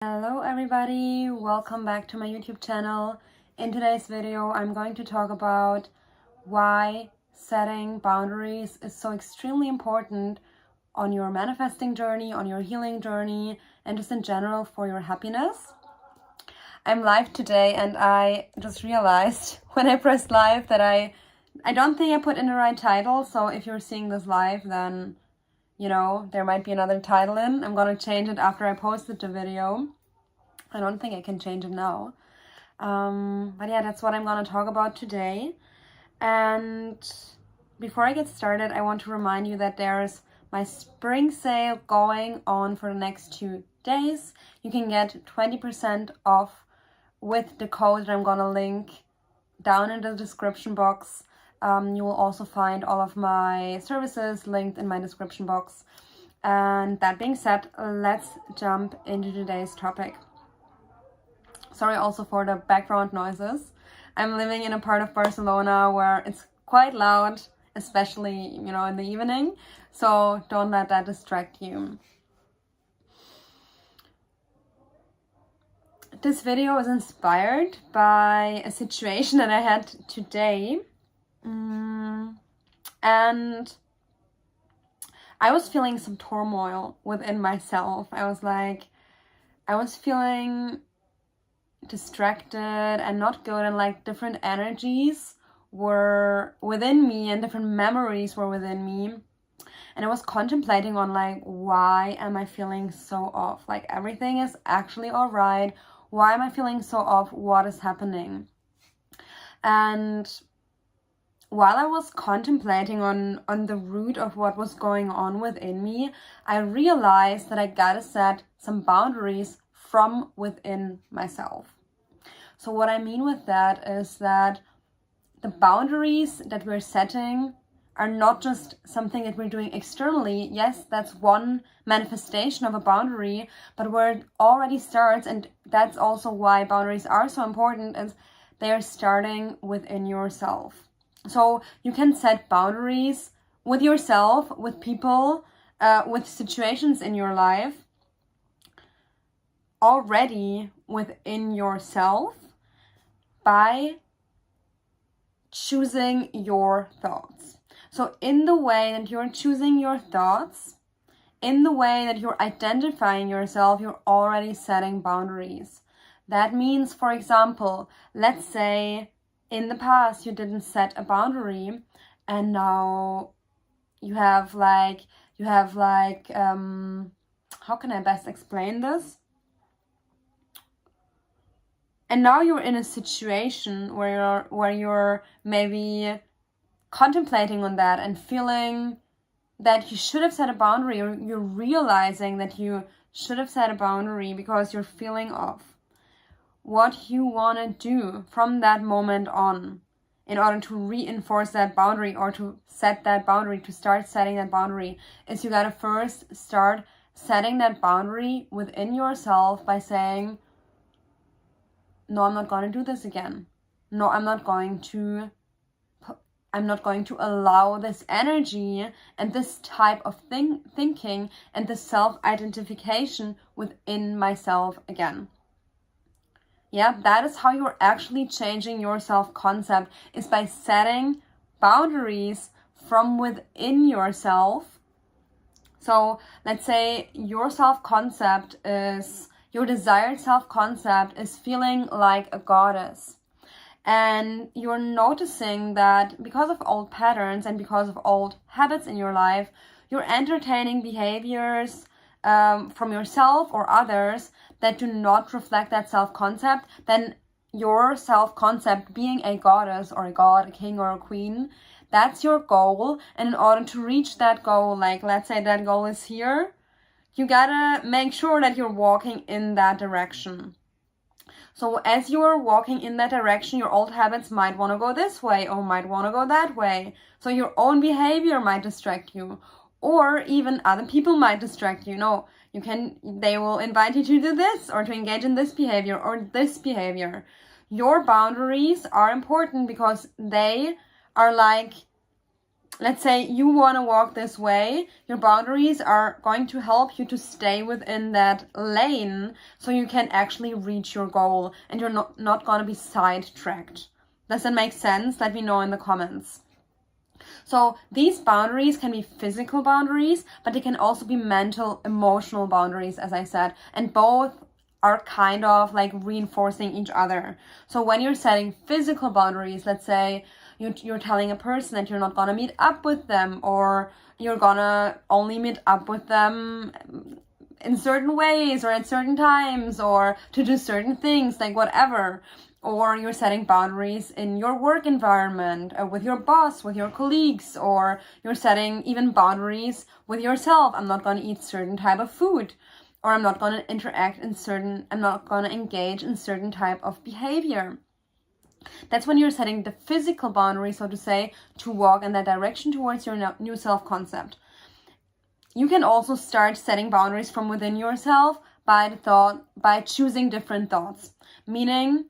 Hello everybody, welcome back to my YouTube channel. In today's video I'm going to talk about why setting boundaries is so extremely important on your manifesting journey, on your healing journey, and just in general for your happiness. I'm live today and I just realized when I pressed live that I don't think I put in the right title, so if you're seeing this live then there might be another title in. I'm gonna change it after I posted the video. I don't think I can change it now. But yeah, that's what I'm gonna talk about today. And before I get started, I want to remind you that there's my spring sale going on for the next 2 days. You can get 20% off with the code that I'm gonna link down in the description box. You will also find all of my services linked in my description box. And that being said, let's jump into today's topic. Sorry also for the background noises. I'm living in a part of Barcelona where it's quite loud, especially, in the evening. So don't let that distract you. This video is inspired by a situation that I had today. And I was feeling some turmoil within myself. I was feeling distracted and not good, and different energies were within me and different memories were within me. And I was contemplating on why am I feeling so off? Everything is actually all right. Why am I feeling so off? What is happening? And while I was contemplating on the root of what was going on within me, I realized that I gotta set some boundaries from within myself. So what I mean with that is that the boundaries that we're setting are not just something that we're doing externally. Yes, that's one manifestation of a boundary, but where it already starts, and that's also why boundaries are so important, is they are starting within yourself. So you can set boundaries with yourself, with people, with situations in your life already within yourself by choosing your thoughts. So in the way that you're choosing your thoughts, in the way that you're identifying yourself, you're already setting boundaries. That means, for example, let's say in the past you didn't set a boundary and now you have how can I best explain this? And now you're in a situation where you're maybe contemplating on that and feeling that you should have set a boundary, or you're realizing that you should have set a boundary because you're feeling off. What you want to do from that moment on in order to reinforce that boundary or to set that boundary, to start setting that boundary, is you gotta first start setting that boundary within yourself by saying, no, I'm not going to do this again. No, I'm not going to allow this energy and this type of thinking and this self-identification within myself again. Yeah, that is how you're actually changing your self-concept, is by setting boundaries from within yourself. So let's say your self-concept is, your desired self-concept is feeling like a goddess. And you're noticing that because of old patterns and because of old habits in your life, you're entertaining behaviors from yourself or others that do not reflect that self-concept. Then your self-concept, being a goddess or a god, a king or a queen, that's your goal. And in order to reach that goal, let's say that goal is here, you gotta make sure that you're walking in that direction. So as you're walking in that direction, your old habits might want to go this way or might want to go that way. So your own behavior might distract you, or even other people might distract you. No, they will invite you to do this or to engage in this behavior or this behavior. Your boundaries are important because they are let's say you want to walk this way, your boundaries are going to help you to stay within that lane so you can actually reach your goal and you're not going to be sidetracked. Does that make sense? Let me know in the comments. So these boundaries can be physical boundaries, but they can also be mental, emotional boundaries, as I said, and both are kind of like reinforcing each other. So when you're setting physical boundaries, let's say you're telling a person that you're not gonna meet up with them, or you're gonna only meet up with them in certain ways or at certain times, or to do certain things, like whatever. Or you're setting boundaries in your work environment, with your boss, with your colleagues, or you're setting even boundaries with yourself. I'm not gonna eat certain type of food, or I'm not gonna I'm not gonna engage in certain type of behavior. That's when you're setting the physical boundary, so to say, to walk in that direction towards your new self-concept. You can also start setting boundaries from within yourself by choosing different thoughts. Meaning,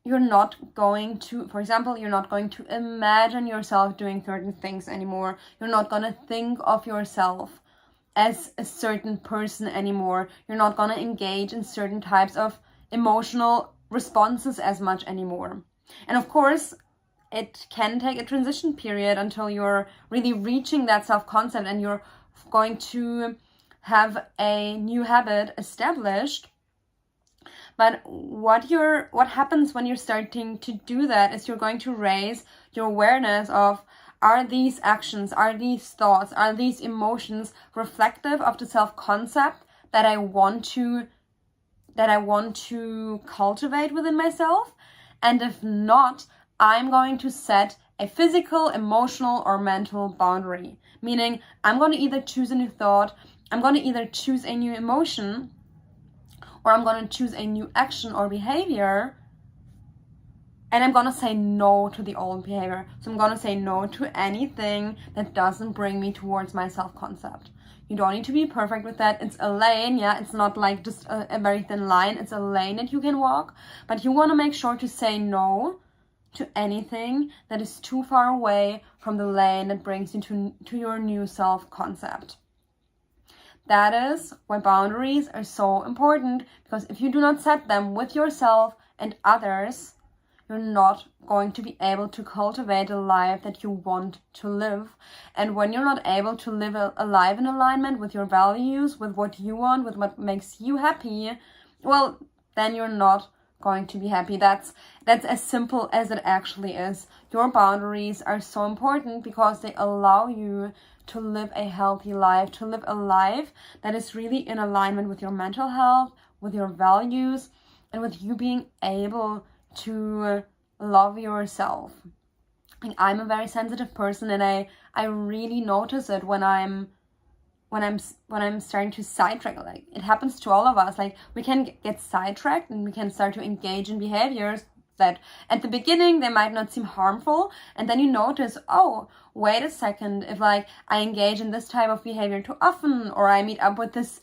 you're not going to, for example, you're not going to imagine yourself doing certain things anymore. You're not going to think of yourself as a certain person anymore. You're not going to engage in certain types of emotional responses as much anymore. And of course, it can take a transition period until you're really reaching that self-concept and you're going to have a new habit established. But what happens when you're starting to do that is you're going to raise your awareness of, are these actions, are these thoughts, are these emotions reflective of the self-concept that I want to cultivate within myself? And if not, I'm going to set a physical, emotional, or mental boundary. Meaning, I'm going to either choose a new thought, I'm going to either choose a new emotion, or I'm going to choose a new action or behavior, and I'm going to say no to the old behavior. So I'm going to say no to anything that doesn't bring me towards my self-concept. You don't need to be perfect with that. It's a lane, yeah. It's not like just a very thin line. It's a lane that you can walk. But you want to make sure to say no to anything that is too far away from the lane that brings you to your new self-concept. That is why boundaries are so important, because if you do not set them with yourself and others, you're not going to be able to cultivate a life that you want to live. And when you're not able to live a life in alignment with your values, with what you want, with what makes you happy, well, then you're not going to be happy. That's as simple as it actually is. Your boundaries are so important because they allow you to live a healthy life, to live a life that is really in alignment with your mental health, with your values, and with you being able to love yourself. And I'm a very sensitive person, and I really notice it when I'm starting to sidetrack. Like, it happens to all of us. Like, we can get sidetracked and we can start to engage in behaviors that at the beginning they might not seem harmful, and then you notice, oh, wait a second, if like I engage in this type of behavior too often, or I meet up with this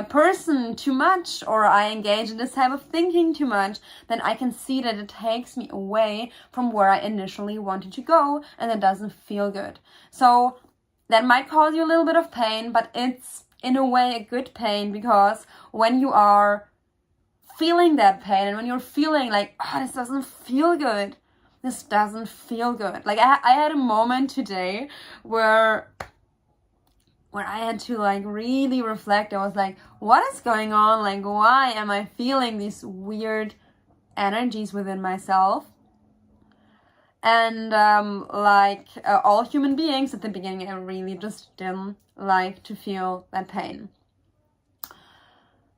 person too much, or I engage in this type of thinking too much, then I can see that it takes me away from where I initially wanted to go, and it doesn't feel good. So that might cause you a little bit of pain, but it's in a way a good pain, because when you are feeling that pain and when you're feeling like, oh, this doesn't feel good, like I had a moment today where I had to like really reflect. I was like, what is going on? Like, why am I feeling these weird energies within myself? And all human beings at the beginning, I really just didn't like to feel that pain.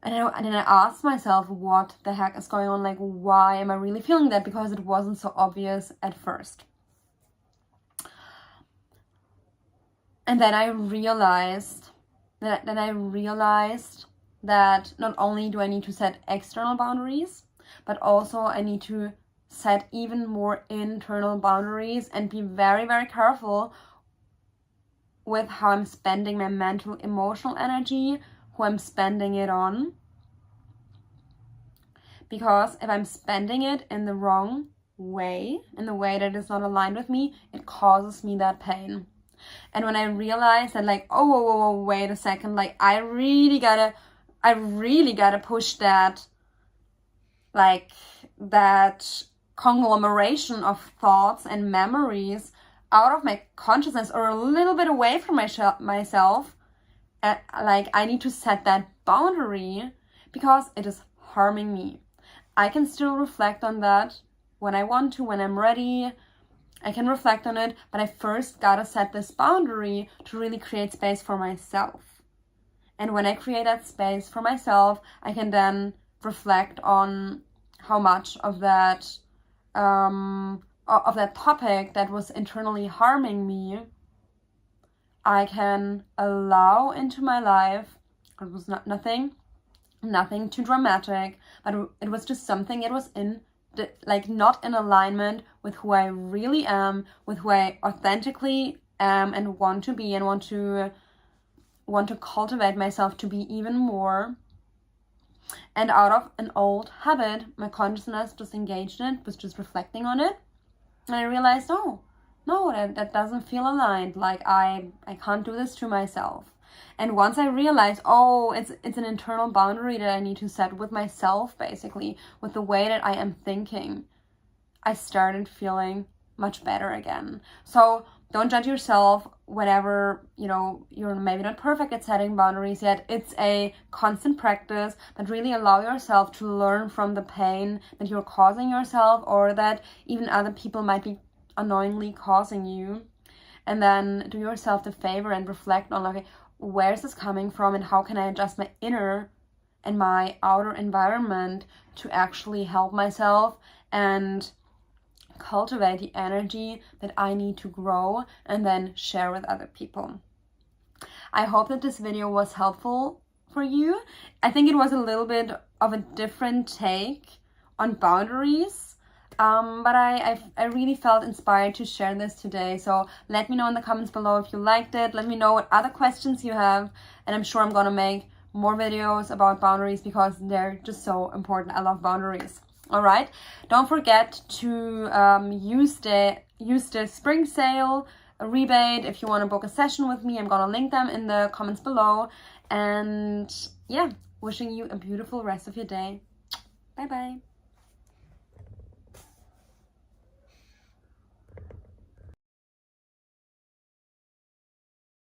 And then I asked myself, what the heck is going on? Like, why am I really feeling that? Because it wasn't so obvious at first. And then I realized that not only do I need to set external boundaries, but also I need to set even more internal boundaries and be very, very careful with how I'm spending my mental, emotional energy, who I'm spending it on. Because if I'm spending it in the wrong way, in the way that is not aligned with me, it causes me that pain. And when I realized that, like, oh, whoa, whoa, whoa, wait a second, like, I really gotta push that, like, that conglomeration of thoughts and memories out of my consciousness or a little bit away from myself. Like, I need to set that boundary because it is harming me. I can still reflect on that when I want to, when I'm ready. I can reflect on it, but I first gotta set this boundary to really create space for myself. And when I create that space for myself, I can then reflect on how much of that topic that was internally harming me I can allow into my life. It was nothing too dramatic, but it was just something. It was not in alignment with who I really am, with who I authentically am and want to be, and want to cultivate myself to be even more. And out of an old habit, my consciousness just engaged in it, was just reflecting on it, and I realized, no, that doesn't feel aligned. Like, I can't do this to myself. And once I realized, oh, it's an internal boundary that I need to set with myself, basically, with the way that I am thinking, I started feeling much better again. So don't judge yourself whenever, you're maybe not perfect at setting boundaries yet. It's a constant practice, but really allow yourself to learn from the pain that you're causing yourself, or that even other people might be unknowingly causing you. And then do yourself the favor and reflect on, okay, where is this coming from, and how can I adjust my inner and my outer environment to actually help myself and cultivate the energy that I need to grow and then share with other people. I hope that this video was helpful for you. I think it was a little bit of a different take on boundaries, but I really felt inspired to share this today. So let me know in the comments below if you liked it. Let me know what other questions you have, and I'm sure I'm gonna make more videos about boundaries because they're just so important. I love boundaries. All right, don't forget to use the spring sale rebate if you want to book a session with me. I'm gonna link them in the comments below. And yeah, wishing you a beautiful rest of your day. Bye bye.